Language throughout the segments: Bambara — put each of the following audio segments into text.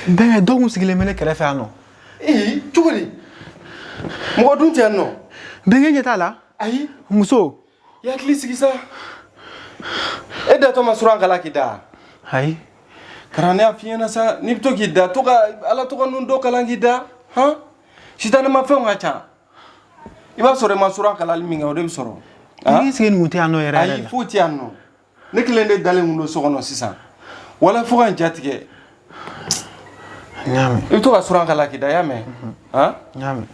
Ben donc sigilen bɛ ne kɛrɛfɛ yan nɔ. Cogo di? Mɔgɔ dun tɛ yan nɔ. Bɛnkɛ ɲɛ t'a la? Ayi. Muso. I hakili sigi sa. E datɔ ma suran kala k'i da? Ayi. Kara ne y'a f'i ɲɛna sa, n'i bɛ to k'i da, to ka Ala tɔgɔ ninnu dɔ kalan k'i da, han? Sitanɛma fɛnw ka ca. I b'a sɔrɔ i ma suran kalali min kɛ, o de bɛ sɔrɔ. Ni sigi nin tɛ yan nɔ yɛrɛ yɛrɛ la. Ayi, foyi tɛ yan nɔ. Ne kelen de dalen kun don so kɔnɔ sisan. Wala fo ka n jatigɛ. Ɲaami. I bɛ to ka suran kala k'i da, i y'a mɛn? Han? Ɲaami.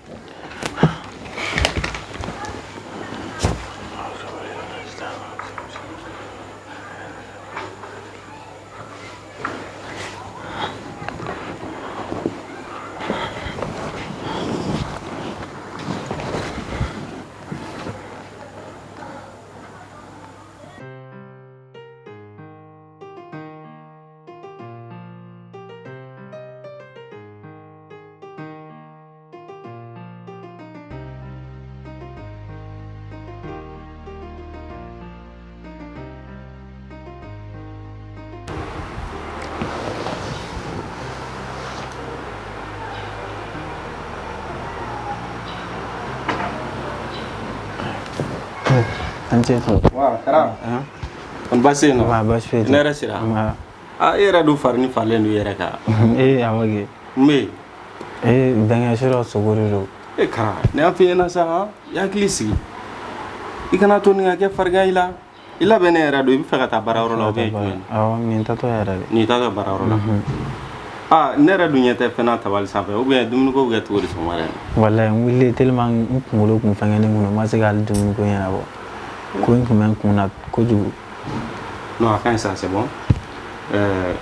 Wah, Kara. Kon basi no. Wah, basi fe. Ne resira. Ah, era do farni falen do yere ka. Awage. Me. Bɛnkɛ sira sogori do. Kara, ne a fi na sa, ya klisi. I kana to ni ka kɛ farga ila. Ila bɛ ne yɛrɛ do, I bɛ fɛ ka taa baarayɔrɔ la o bɛ jumɛn? Awɔ, nin tatɔ yɛrɛ de. Ni taa baarayɔrɔ la. Ne yɛrɛ dun ɲɛ tɛ fɛn na tabali sanfɛ ou bien dumuni ko bɛ kɛ cogo di sɔgɔmada in na? Wallahi n wulila tellement n kunkolo kun fɛngɛnen kun don, n ma se ka hali dumuni ko ɲɛnabɔ. Ko in kun bɛ n kun na kojugu. Non, a ka ɲi sa, c'est bon.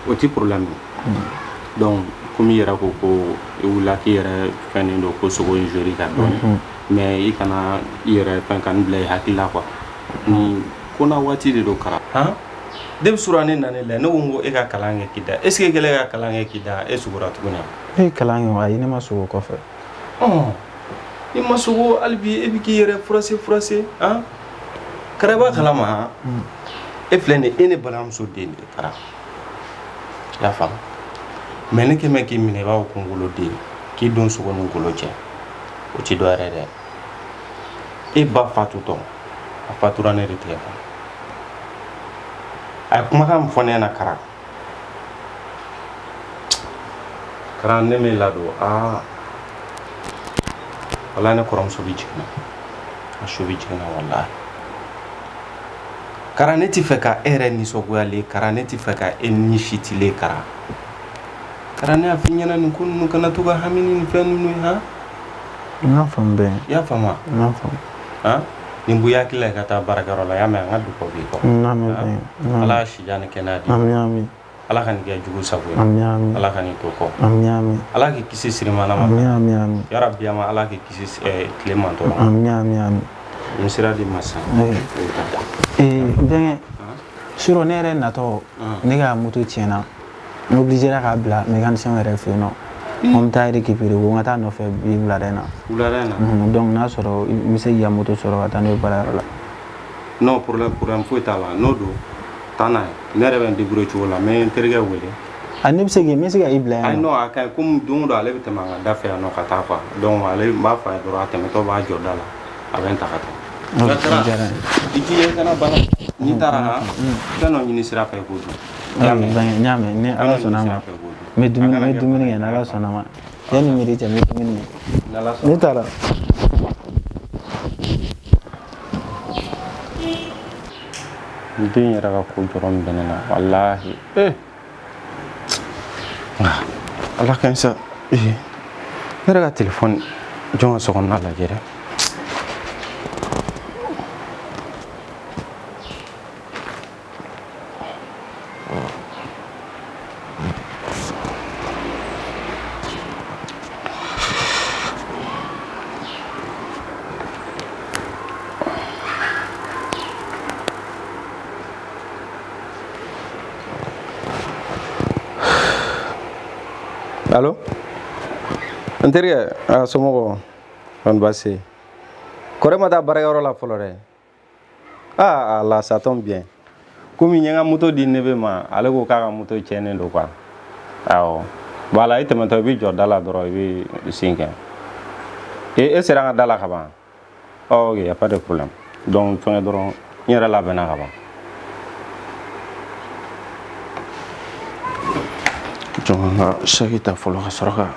O ti problème. Donc, comme i yɛrɛ ko i wulila k'i yɛrɛ fɛnnen don ko sogo in jouer ka dɔɔni. Mais i kana i yɛrɛ fɛn ka nin bila i hakili la quoi. Ni ko na waati de don Kara. Han? Depuis sura ne nana la ne ko n ko e ka kalan kɛ k'i da. Est ce que kɛlen ka kalan kɛ k'i da e sugora tuguni wa? E kalan kɛ wa? Ayi, ne ma sogo kɔfɛ. I ma sogo hali bi e bɛ k'i yɛrɛ furase han? Kara i b'a kalama han? E filɛ nin ye e ne balimamuso den de ye Kara. I y'a faamu? Mais ne kɛmɛ k'i minɛ i b'a fɔ ko n woloden k'i don sogo ni ngolo cɛ o ti dɔ yɛrɛ dɛ. E ba fatutɔ a fatura ne de tigɛ kɔnɔ. A ye kumakan min fɔ ne ɲɛna Kara. Kara ne m'e ladon walahi ne kɔrɔmuso bɛ jiginna. A su bɛ jiginna walahi. Kara ne ti fɛ ka e yɛrɛ nisɔngoyalen Kara ne ti fɛ ka e nisitilen Kara. Kara ne y'a f'i ɲɛna nin ko ninnu kana to ka hami ni nin fɛn ninnu ye han? N y'a faamu bɛɛ. I y'a faamu wa? N y'a faamu. Han? Nin b'i hakili la i ka taa baarakɛyɔrɔ la i y'a mɛn an ka dugawu b'i kɔ. N y'a mɛn bɛɛ. Ala ka sijan ni kɛnɛya di. Ami. Ala ka nin kɛ jugu sago ye. Ami. Ala ka nin to kɔ. Ami. Ala k'i kisi sirimana ma. Ami. Yarabi ama Ala k'i kisi tile man tɔɔrɔ. Ami. N sira di ma sa. Bɛnkɛ suro ne yɛrɛ natɔ ne ka moto tiɲɛna n obligera k'a bila mécanicien yɛrɛ fɛ yen nɔ. N bɛ taa récupérer ko n ka taa nɔfɛ bi wulada in na. Wulada in na. Donc n'a sɔrɔ n bɛ se k'i ka moto sɔrɔ ka taa n'o ye baarayɔrɔ la. Non problème foyi t'a la n'o don taa n'a ye ne yɛrɛ bɛ n débrouiller cogo la n bɛ n terikɛ wele. Ne bɛ se ka i bila yan nɔ. Ayi non a ka ɲi comme don o don ale bɛ tɛmɛ an ka da fɛ yan nɔ ka taa quoi donc ale n b'a fɔ a ye dɔrɔn a tɛmɛtɔ b'a jɔ da la a bɛ n ta ka taa. Nka Kara i k'i ye kana bana n'i taara fɛn dɔ ɲini sira fɛ i k'o dun. N y'a mɛn ni Ala sɔnna a ma n bɛ dumuni kɛ ni Ala sɔnna a ma yanni midi cɛ n bɛ dumuni kɛ. Ne taara. N den yɛrɛ ka ko jɔrɔ min bɛ ne na walahi. Ala ka ɲi sa. Ne yɛrɛ ka téléphone jɔn ka so kɔnɔna lajɛ dɛ. Allô? N terikɛ a somɔgɔw kɔni baasi kɔrɛ ma taa baarakɛyɔrɔ la fɔlɔ dɛ. Ça tombe bien. Komi n ye n ka moto di Nebe ma ale ko k'a ka moto tiɲɛnen don quoi. awɔ voilà i tɛmɛtɔ i bɛ jɔ da la dɔrɔn i bɛ sin kɛ e sera an ka da la ka ban ok y a pas de problème donc fɛngɛ dɔrɔn n yɛrɛ labɛnna ka ban jɔn an ka sɛki ta fɔlɔ ka sɔrɔ ka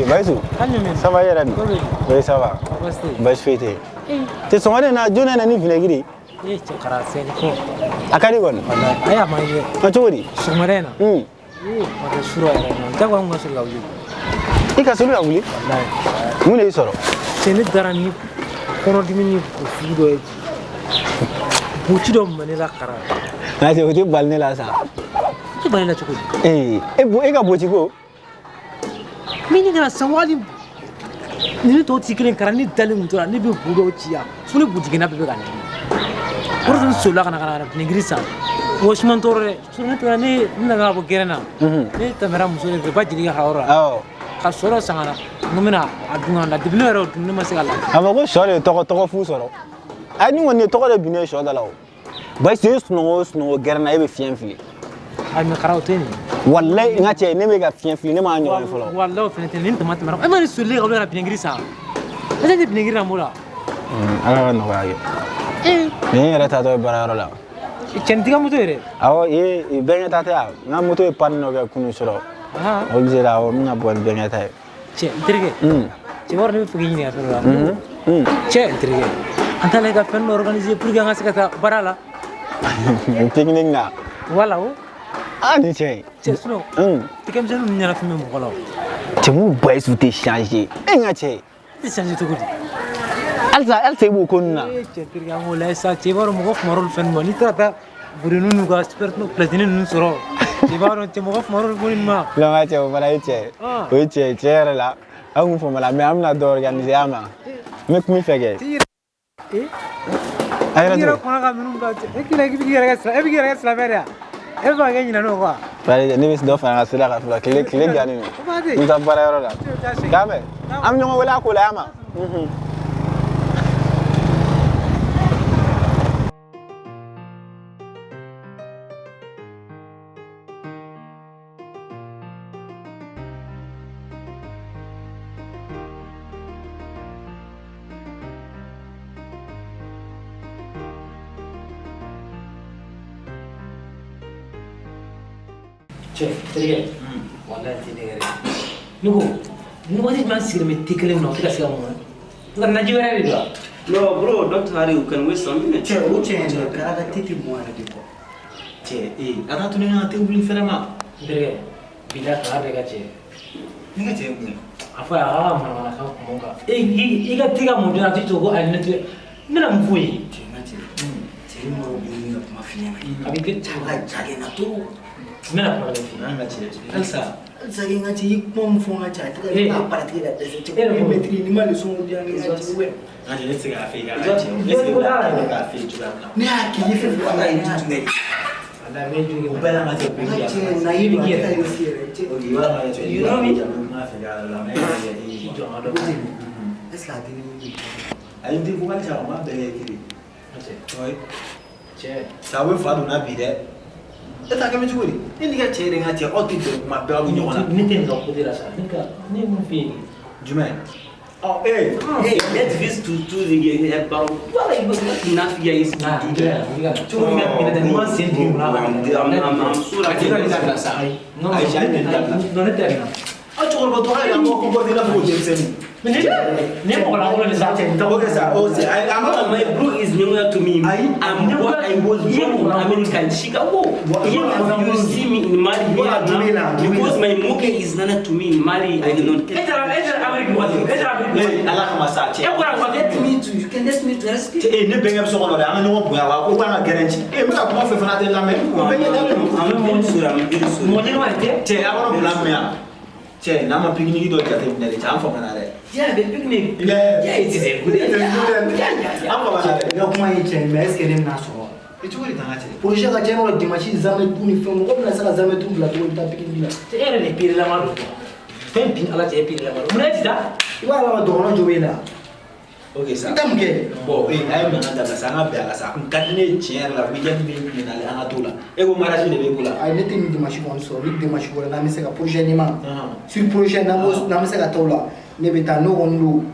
Baisu, ça va Yaran? Oui, ça va. Baisu fete. Tu sont allés na jona na ni vinegiri? Eh, cakara seni ko. Akari gon? Aya maye. Achori? Sumarena. Maka suro ya na. Jago ngo suro gawli. Ika suro gawli? Wallahi. Mune isoro? Seni darani kono dimini fudo e. Buci do manila kara. Na je uti balne la sa. Ki balne la chukudi. E ka boci ko? Mini kana sawali ni to tikren karani dalin to ni be budo ciya suni buji na be gani urun sola kana ni grisa washman tore suni to ni naga bo gerena ni tamara musole be baji ga hawra ka soro sangana numina adunga na dibino ro ni masala ama ko shore to fu soro ani woni to ko de bine sho dalaw ba se suno gerena e be fienfili ay me karaw teni wallahi ngache ne me ga fienfili ne ma nyo folo wallahi fenete ni tamata mara e mari sulle ga bela bingrisa ade de bingira mura ala no ga ye ni era ta do bara la centiga moto ere awo benga ta ta na moto e panno ga kunu soro o jera o mina bon benga ta che dirige che vorne mi fugi ni afero che dirige antale ga fenno organiser pour ga ngasaka barala technique na wala o ani che suno ti kam janu nyana fi me mo kolo te mu boy su te changer nga che ti changer to gudi alsa bu konna che tirga mo la sa che baro mo gof marol fen mo ni trata burinu nu ga expert no platine nu soro che baro che mo gof marol burin ma la ma che bara che o che la angu fo mala me amna do organiser ama mek mi fege ay ra ko ga minum ga che e kila gi bi ga sa vera e ba ga nyina no kwa bari ni bis do fa nga sila ka fula kile gani ni ta bara yoro la kame am nyongo wala ko la ama che tere wallahi tere nugo wadi man sir me tikele no tika siga mo ngar na jiwere do no bro don't hurry you can wait some minutes che o che kara ga titi mo ara tipo che ata tu na te ubli fera ma tere bila ka be ga che ninga che mo afa ma ka mo ga ga tiga mo dina tito go al netu mina mfui che na che mo bi na ma fini abi ke chage na to mina kwa lefi anga chile alsa zagi ngati yikmo mfunga cha tika na parati da dese che metri ni mali so ndi anga ngati we anje let's ga afi ga anje let's ga afi juga ni aki yife kwa na ndiri ala meju ke bela ngati pe ya na yibi ke che o diwa na che you know me na fe ga la me ya yi jo ado esla dini ai ndi kwa cha ma bele kiri che oi che sawe fa do na bi de eta kame churi ni ga chere ngati otito ma be abu nyona ni ten lo kudira sa nika ni mu fi jume let's visit to the baro wala ibo na fi ya is na diga churu mi na ma senti na am sura diga ni sa no ai ja ni da no ne terna a churu bo to ai mo ko dina bo je sen Okay, my bro is newer to me. I'm what I was born in American Chicago. You see me in Mali because my moke is nana to me in Mali. I do not get. Let me to you can let me to ask you. ne bengam so kono da no boya wa ko na guarantee me na ko fe fana te la me ko be I'm mo ne wa te awon plan me ya che na ma picnic do jate ne le cham fo kana re yeah, the picnic. Yeah, it is a good idea. Yeah. am fo kana re Eu kuma yice mais est-ce que nem na so e tu ri tanga che projet ka jeno di machi zame tuni fe mo ko na sala zame tuni la to ta pikin bila te era le pire la maru tem pin ala che pire la maru mo ne dida wa la do no jobela okay sa tam ke bon ay me na da sa nga be ala sa kun kadne tier la weekend me ni na le ana tola e go maraji de be kula ay neti ni di machi kon so ni di machi ko na mi se ka projet ni ma sur projet na mo na mi se ka tola ne beta no onlu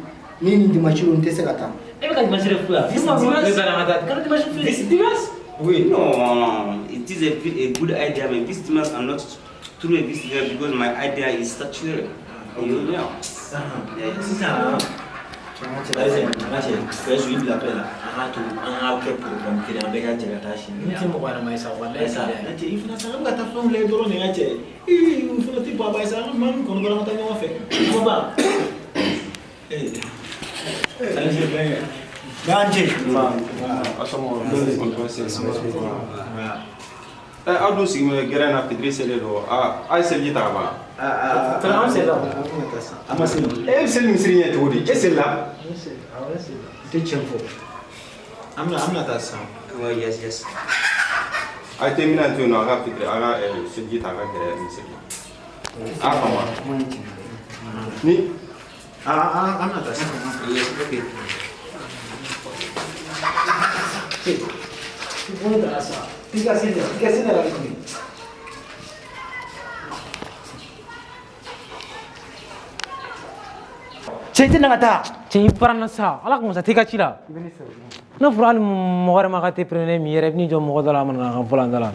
ni di machi on te se ka ta e be ka imagine fu ya this is be bana mata kan imagine fu this divas Oui, no, it is a good idea. My customers are not through a business because my idea is statutory. You know. c'est ça c'est là c'est fait jouer de la paix là to an ke program ke da be ga jira tashi ni ce mu kwana mai sa wallahi sa nace ifna sa ga ta fam le doro ne yace ifna ti baba sa man kono doro mata no fe ko ba allez bien ganje ma asomo Ado si me gera na pedre sele do ai sele ta ba Pero c'est là ama sele sele mi sirinya to di e sele la te chemfo amna ta sa Well, yes. ai te mina to no aga pedre aga sele ta ga gera mi sele ama ni amna ta sa Yes, okay. Buona da sa Fica assim lá comigo. chete na ta Cei parana sa ala ko sa tika chila no furan mo gara ma kate prene mi yere ni jo mo dala man na fulan dala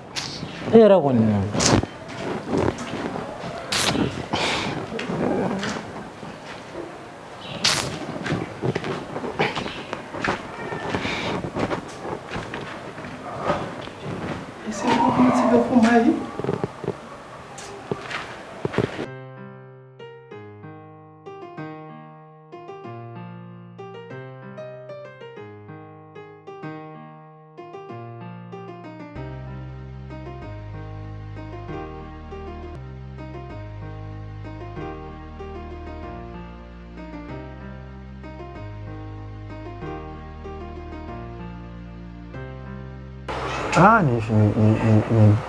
era ko ni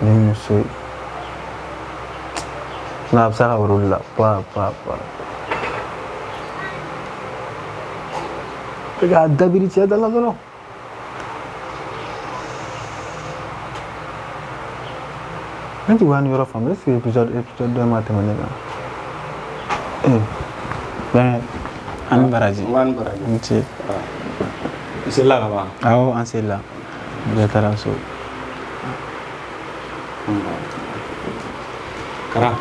ni muso na absara urulla pa ga dabiri ce da lazaro nanti wani yoro fam est-ce que épisode 2 matin manega ben an baraji nti sele la ba awo an sela de taranso kara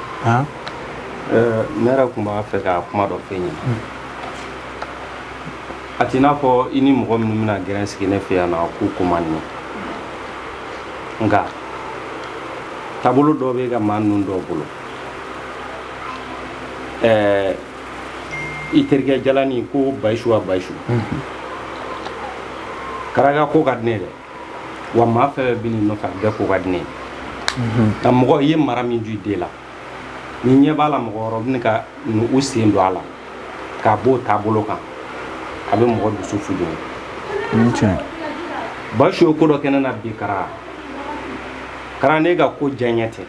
Nera kuma fɛ ka kuma dɔ fɛ ɲɛna a t'i n'a fɔ I ni mɔgɔ minnu bɛna gɛrɛn sigi ne fɛ yan na k'u ko man ɲɛ nka taabolo dɔ bɛ ka maa ninnu dɔw bolo I terikɛ jalani ko Bayisu wa Bayisu karaga ko ka di ne dɛ wa maa fɛn fɛn bɛ nin nɔfɛ a bɛɛ ko ka di ne ye ka mɔgɔ I ye mara min ju I den la ni ɲɛ b'a la mɔgɔ wɛrɛw bɛna ka u sen don a la k'a b'o taabolo kan a bɛ mɔgɔ dusu fili Bayisu ye ko dɔ kɛ ne na bi kara ne ka ko diya n ye tɛ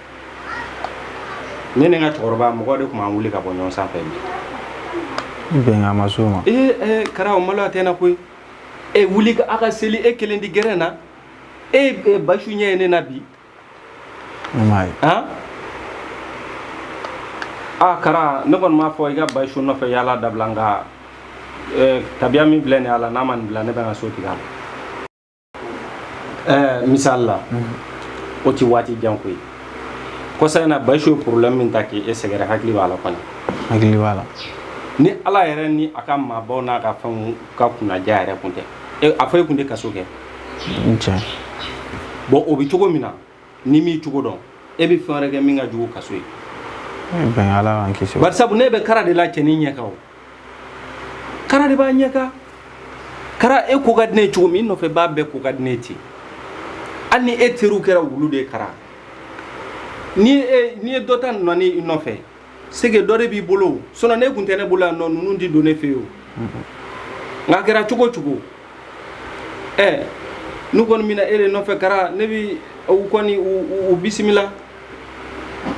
ne ni n ka cɛkɔrɔba mɔgɔ de tun b'an wuli ka bɔ ɲɔgɔn sanfɛ bi bɛn a ma s'o ma kara o malo a tɛ na koyi wuli a ka seli e kelen di gɛrɛn na Bayisu ɲɛ ye ne na bi kara ne kɔni m'a fɔ I ka Bayisu nɔfɛ yala dabila nka tabiya min filɛ nin ye a la n'a ma nin bila ne bɛ n ka so tigɛ a la misali la o ti waati jan koyi kɔsa in na Bayisu ye problème min ta k'e sɛgɛrɛ hakili b'a la kɔni hakili b'a la ni ala yɛrɛ ni a ka maabaw n'a ka fɛnw ka kunnaja yɛrɛ kun tɛ a fɔ e kun tɛ kaso kɛ bon o bɛ cogo min na ni m'i cogo dɔn e bɛ fɛn wɛrɛ kɛ min ka jugu kaso ye bɛn ala k'an kisi bari sabu ne bɛ kara de la cɛnin ɲɛ kan o kara de b'a ɲɛ kan kara e ko ka di ne ye cogo min i nɔfɛ b'a bɛɛ ko ka di ne ye ten hali ni e teriw kɛra wulu de ye kara ni ye dɔ ta nɔni i nɔfɛ c'est que dɔ de b'i bolo sinon ne kun tɛ ne bolo yan nɔ ninnu ti don ne fɛ yen o nka kɛra cogo cogo n'u kɔni mina e de nɔfɛ kara ne bi u kɔni u bisimila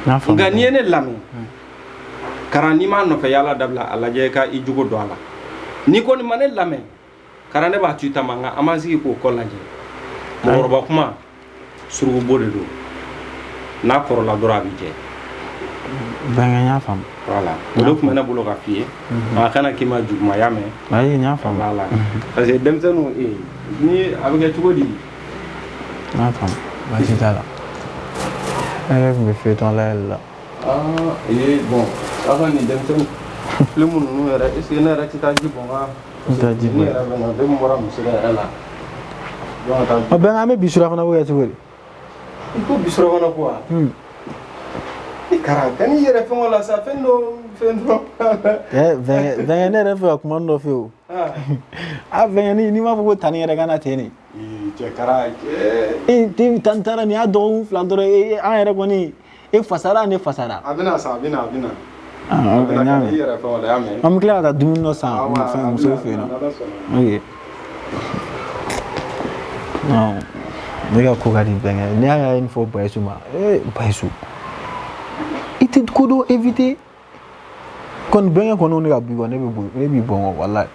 nka n'i ye ne lamɛn kara n'i m'a nɔfɛ yala dabila a lajɛ ka i jogo don a la n'i kɔni ma ne lamɛn kara ne b'a to i ta ma nka an b'an sigi k'o kɔ lajɛ mɔgɔkɔrɔba kuma surukubo de don n'a kɔrɔla dɔrɔn a bɛ jɛ bɛn y'a faamu voilà o de tun bɛ ne bolo ka f'i ye nka a kana k'i ma juguma y'a mɛn ayi n y'a faamu voilà parce que denmisɛnninw ni a bɛ kɛ cogo di n y'a faamu baasi t'a la ne yɛrɛ tun bɛ feuilleton layɛli la bon a ka nin denmisɛnnin film ninnu yɛrɛ est ce que ne yɛrɛ tɛ taa ji bɔn ka n tɛ ji ne bɔ yɛrɛ bɛ na den min bɔra muso yɛrɛ la bɛn an bɛ bi surafana ko kɛ cogo di i ko bi surafana ko wa i kara ka n'i yɛrɛ fɛn o la sa fɛn dɔ bɛn ne yɛrɛ fɛ ka kuma dɔ fɛ o a bɛn n'i m'a fɔ ko tani yɛrɛ kana ten ne cɛ kara tan taara nin y'a dɔgɔkun fila dɔrɔn an yɛrɛ kɔni e fasara ne fasara a bɛna sa a bɛna an bɛ yɛrɛ fɛn o la y'a mɛn an bɛ tila ka taa dumuni dɔ san fɛn musow fɛ yen nɔ ok ne ka ko ka di bɛnkɛ ne y'a ye nin fɔ Bayisu ma Bayisu i tɛ ko dɔ éviter kɔni bɛnkɛ kɔni ne ka b'i kɔ ne b'i bɔn kɔ walayi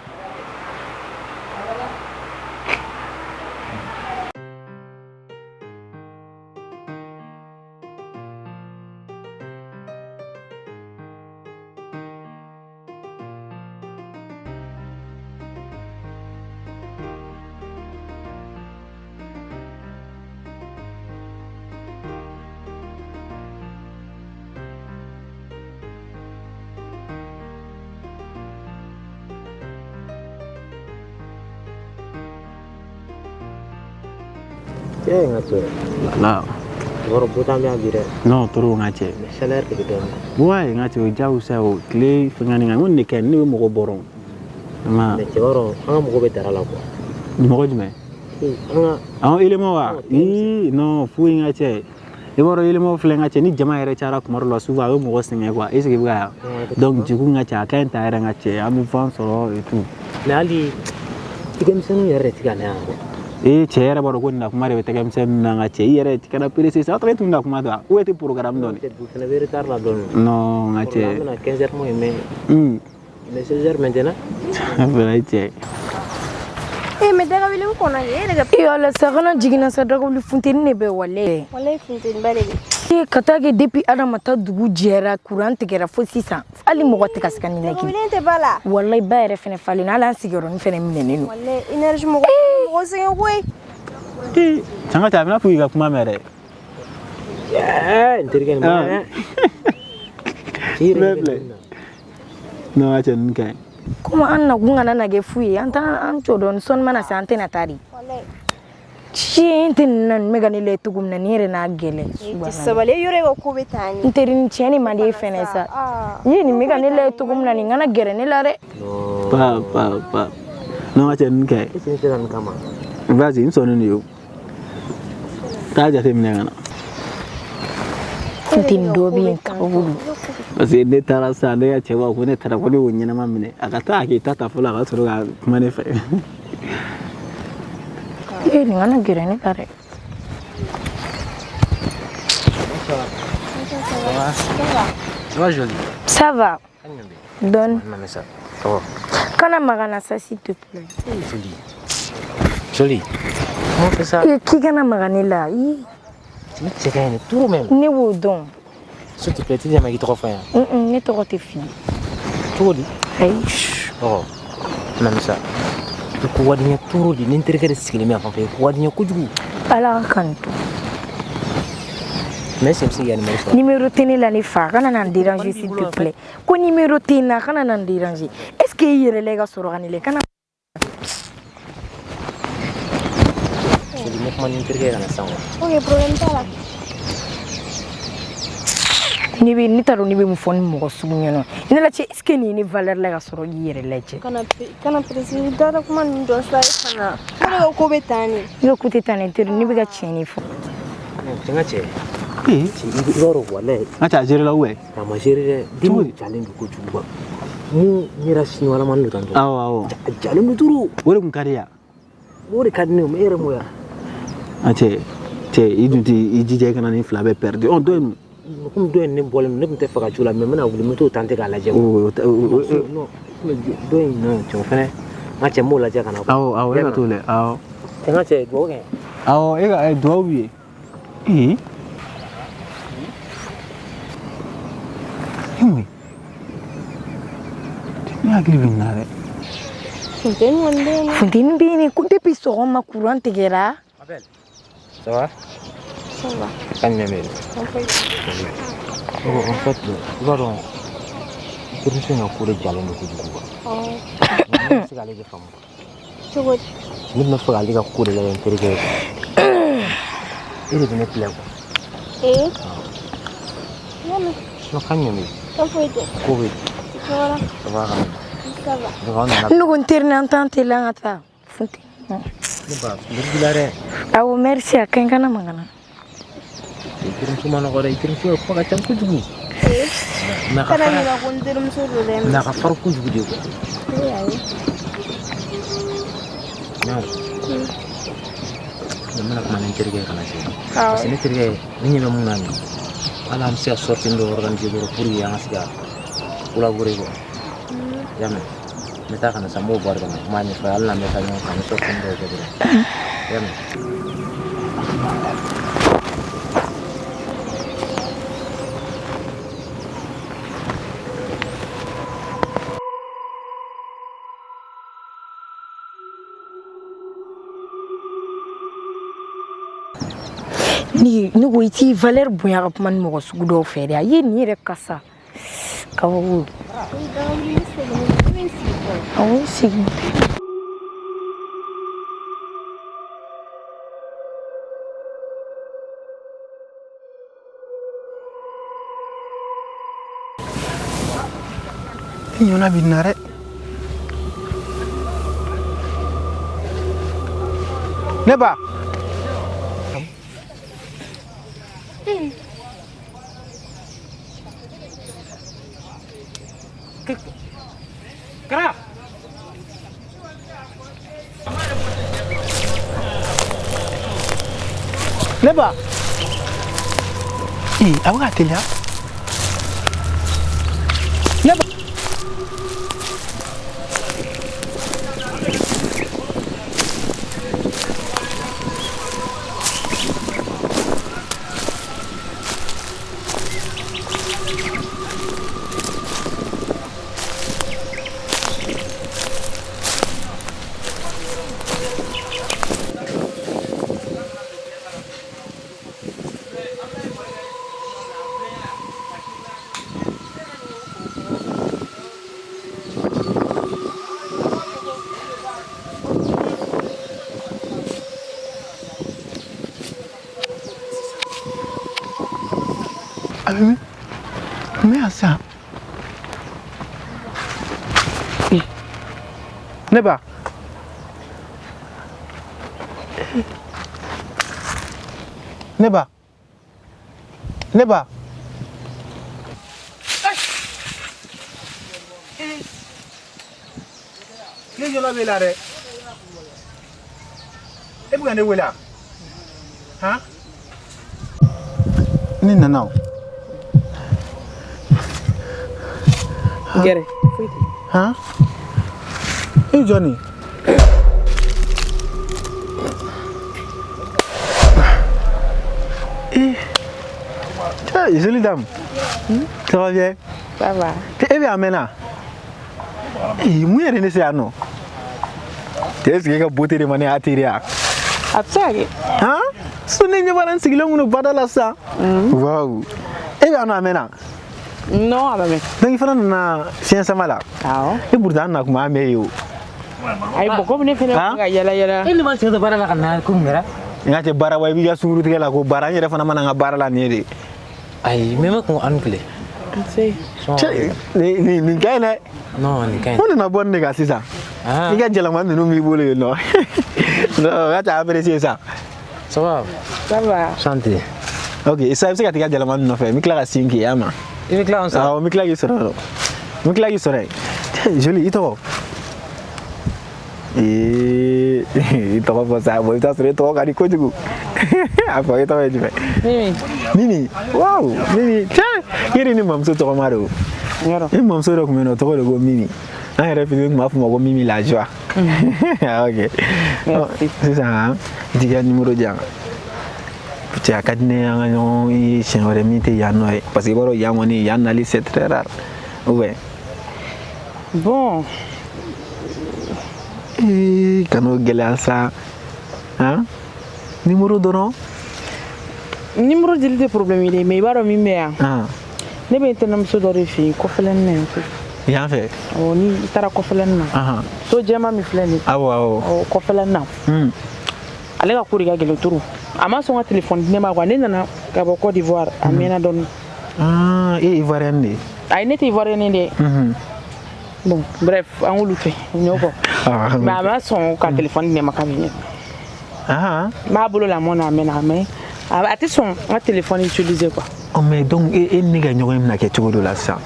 la Orang buta mi abire. non toro n ka cɛ Salaire de bidon. ouais n ka cɛ o jagosa o tile fɛngɛni kan n ko nin de kɛ ne bɛ mɔgɔ bɔrɔ ma Mais cɛkɔrɔ an ka mɔgɔ bɛ dara la quoi. mɔgɔ jumɛn An an élément wa non foyi n ka cɛ i b'a dɔn élément filɛ n ka cɛ ni jama yɛrɛ cayara kuma dɔ la souvent a bɛ mɔgɔ sɛgɛn quoi est ce que i bɛ ka donc du coup n ka cɛ a ka ɲi ta yɛrɛ n ka cɛ an bɛ fan sɔrɔ et tout mais hali i denmisɛnninw yɛrɛ de tɛ ka ne yan quoi. cɛ yɛrɛ b'a dɔn ko nin na kuma de bɛ tɛgɛmisɛnnin na n ka cɛ i yɛrɛ kana pressé sa tun bɛ na kuma ta ou était programme dɔ de Du fana bɛ retard la dɔɔni. non n ka An cɛ bɛna 15 heures moins mais 16 heures maintenant. fɛnɛ cɛ mais daga wili kɔnɔ ye daga yala sagana jiginna sa daga wili funteni ne bɛ wale wala funteni ba de bɛ ka taa kɛ depuis adama ta dugu jɛra courant tigɛra fo sisan hali mɔgɔ tɛ ka se ka nin daga laki wili tɛ ba la wallahi ba yɛrɛ fɛnɛ falen hali an sigiyɔrɔnin fɛnɛ minɛnen don wala énergie mɔgɔ sɛgɛn koyi can ka cɛ a bɛna fɔ i ka kuma mɛn dɛ N terikɛ nin ma dɛ. bɛɛ filɛ non n ka cɛ nin ka ɲi komi an nakun kana na kɛ fu ye an t'o dɔn sɔnni mana se an tɛna taa de tiɲɛ tɛ nin na nin bɛ ka ne lajɛ cogo min na nin yɛrɛ n'a gɛlɛn sabali e yɔrɔ ka ko bɛ taa n teri ni tiɲɛ ni man di e fɛnɛ sa ye nin bɛ ka ne lajɛ cogo min na nin kana gɛrɛ ne la dɛ pa non n ka cɛ nin ka ɲi E tɛ se ka nin kama. vas-y n sɔnnen de ye o taa jateminɛ ka na n tɛ nin dɔ bɛ yen kabako parce que ne taara sisan ne ka cɛ b'a fɔ ko ne taara ko ne y'o ɲɛnama minɛ a ka taa k'i ta fɔlɔ a ka sɔrɔ ka kuma ne fɛ nin kana gɛrɛ ne la dɛ Ça va joli. ça va donne Non mais ça. Ça va. kana magana ça s'il te plaît Joli. Joli. Comment on fait ça? k'i kana maga ne la Tu sais quand même tout même. ne b'o dɔn S'il te plaît, tu dis à ma qui te refait. ne tɔgɔ tɛ f'i ye Tout dit. ayi Oh. Non mais ça. Tu ko wadinya tout dit n'intérêt que de sigilen mais enfin fait ko wadinya kojugu. ala ka kan to Mais c'est si il numéro tene la ni fa kana nan déranger s'il te plaît. Ko numéro tene kana nan déranger. Est-ce que yere les gars soro kanile kana c'est le mec man intergue kana sango. Ok, problème pas là. ni taro ni be mu fon mo sugu ñeno ni la ci est-ce que ni valeur la ga soro yere la ci Kana président dara kuma ndo sa kana. Kana ko betani. yo kuti tane te ni be ga cheni fo Tengah cek. Eh, Loro wala. acha jere la we. Nama jere dimu jalan du ko juba. Mu mira sini wala manu tanto. Awo. Jalan du turu. Wole kun kariya. Wori kadne mo ere mo ya. Ache, idunti ijije kana ni flabe perdu. On doit Kum do en bolem ne mte faka chula me mana wuli muto tante ka laje. Oh, no. Do en no chofene. Ngache mo laje kana. awo, ega tole. Awo. Tengah cek do ke. Awo, ega do wi. Eh. Himwe. Ni agri binare. Fontaine bini ku depuis so ma courant tegera. Abel. Ça va? Ça va. Kan nyame. En fait. En fait, voilà. Terus nga ko jalan ko juga. Oh. Sekali je kamu. Coba. Ni na fa ali ka ko la intergue. Ini dene plan ko. Eh. Mana? No kan nyame. Apa itu? Covid. Voilà. Ça va? Ça va. Nous on terne entente là ngata. Fontaine. Ni ba, birgilare. Awo merci a kankana mangana. Ikirim cuma nak ada ikirim cuma apa kacang ku juga. Eh. Kana ni aku ntirum suruh dem. Nak apa ku juga dia. Iya. Nah. Mana nak mana intergue kana sih. Kau. Sini intergue ni memang nani. Alam sia sortir do organisasi do puri yang asga. Pula gurego. Jamen. Meta kana samu bor kana mani fa Allah meta yang kana sortir do jadi. Jamen. Ni ko iti valeur bonya ka man mo sugu do fere ayi ni re kasa ka wo awo si Nyona binare. Neba. Kera. Neba. Eh, aku kat telia. Neba. Mais à ça. Neba. Neba. Neba. Ni jola bela re. E bukan de wela. Ha? Ni nanau. Gere. Huh? Hey Johnny. Tiens, jolie dame. Ça va bien? ça va T'es bien maintenant? Eh, moi je ne sais pas non. T'es ce que beauté de manière attirée. absage Hein? Sunni nyabaran sigilong no badala sa. Wow. E ga na mena. No, abame. Donc il faut na science mala. Ah. E burdan na kuma me yo. Ay boko ne fene ga yala. Ini masih ada barang kana kumera. Ngate bara way bi ga suru tigela ko bara ni refa na mana nga bara la ni de. Ay, memang ko angle. Sei. Ni kai na. No, ni kai. On na bon ne ga sisa. Ah. Ni ga jela man no mi bole no. No, ga ta apprécier ça. Ça va? Ça va. Santé. OK, ça c'est que jela man no fait. Mi kla 5 yama. Ini clown ça. Ah, mi kla yisoro. Mi kla yisoro. Joli ito. Ito ko sa boy ta sore to ga di ko jugu. Apa ito e jibe. Mimi. Wow, Mimi. Yiri ni mam so to maro. Yaro. E mam so ro ko meno to ko go Mimi. Na re fi ma fu mo go Mimi la joie. OK. C'est ça. Diga numéro jang. Puti akadne yang no i senore mite ya no parce que boro ya ngoni ya nali c'est très rare. Ouais. Bon. Kano gelasa. Hein? Numéro dono? Numéro de problème il est mais baro mi mea. Ah. Ne be tanam so do refi ko felen ne. Ya fait. O ni tara ko felen na. Aha. So jema mi fleni. Awo awo. O ko felen na. Ale ka kuri ga gelo turu. Ama so téléphone ne ma kwa ne na ka bo Côte d'Ivoire amena don. Ah, et ivoirien ni. Ay ne te ivoirien ne. Bon, bref, on le fait. Nyoko. Ah. Ma ma son ka téléphone ne ma ka venir. Ah. Ma bolo la mon amena mais ati son un téléphone utilisé quoi. Oh mais donc et ni ga nyogo na ke tugo la sa.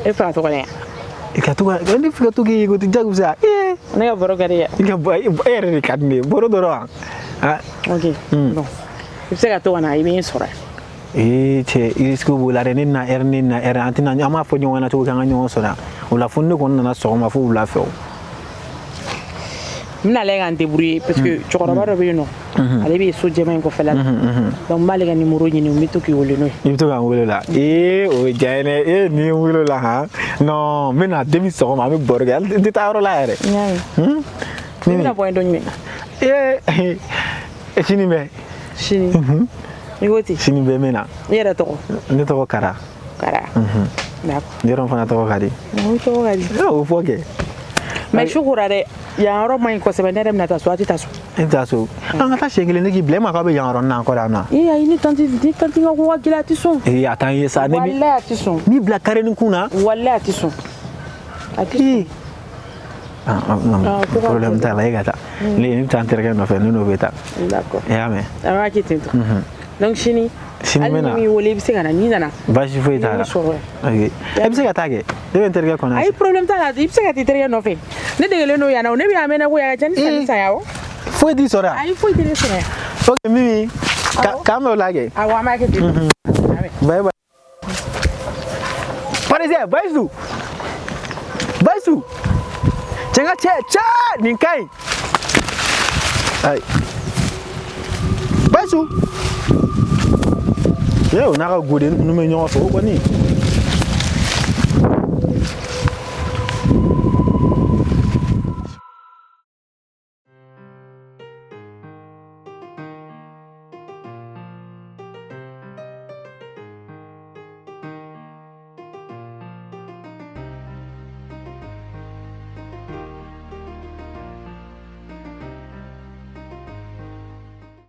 E fa to ne. E ka tugo ni fika tugo go ti jagu sa. Ne ga boro gari ya. Ga ba ere ni kadne boro doro. Ah. OK. Bon. C'est ka to na ibe sora. Che isku bulare ni na antina ama fo nyona to kan nyon sora. Ola funne ko na so ma fu la fo. Mina le gan débrouiller parce que tu crois pas bien non. Ale bi so jema ko fela. Donc mali ga numéro ni mi to ki wole no. Mi to kan wole la. O jane ni wole la ha. Non, mina demi so ma mi borgal di ta ro la ere. Ni na point do ni. Chini me. Chini. Igoti. Chini be mena. Yera to. Ni to kara. Kara. D'accord. Yeron fana to kadi. No to kadi. No foke. Mais shukura de ya ro mai ko se benere na taso ati taso. Entaso. Anga ta shengele ne ki blema ka be ya ro na ko da na. Ai ni tanti nga ko wakila ti son. Atan ye sa ne bi. Walla ti son. Ni bla kare ni kuna. Walla ti son. Ati. Problème ta la gata. Les ni tan terga no fe no beta. D'accord. Ya me. Ama ki tinto. Donc chini mena. Mi wole bi se kana ni nana. Ba shi foi ta. OK. E bi se ka tage. Debe terga kona. Ai problème ta la bi se ka ti terga no fe. Ne degele no ya na ne bi amena ko ya jani sa yawo. Foi di sora. Ai foi di sora. OK Mimi. Ka me lage. Awa ma ke ti. Bye bye. Parecia, baisu. Baisu. Chenga cha ninkai. Ai. Baisu. Yo, na ga gode nu me nyo so ko ni.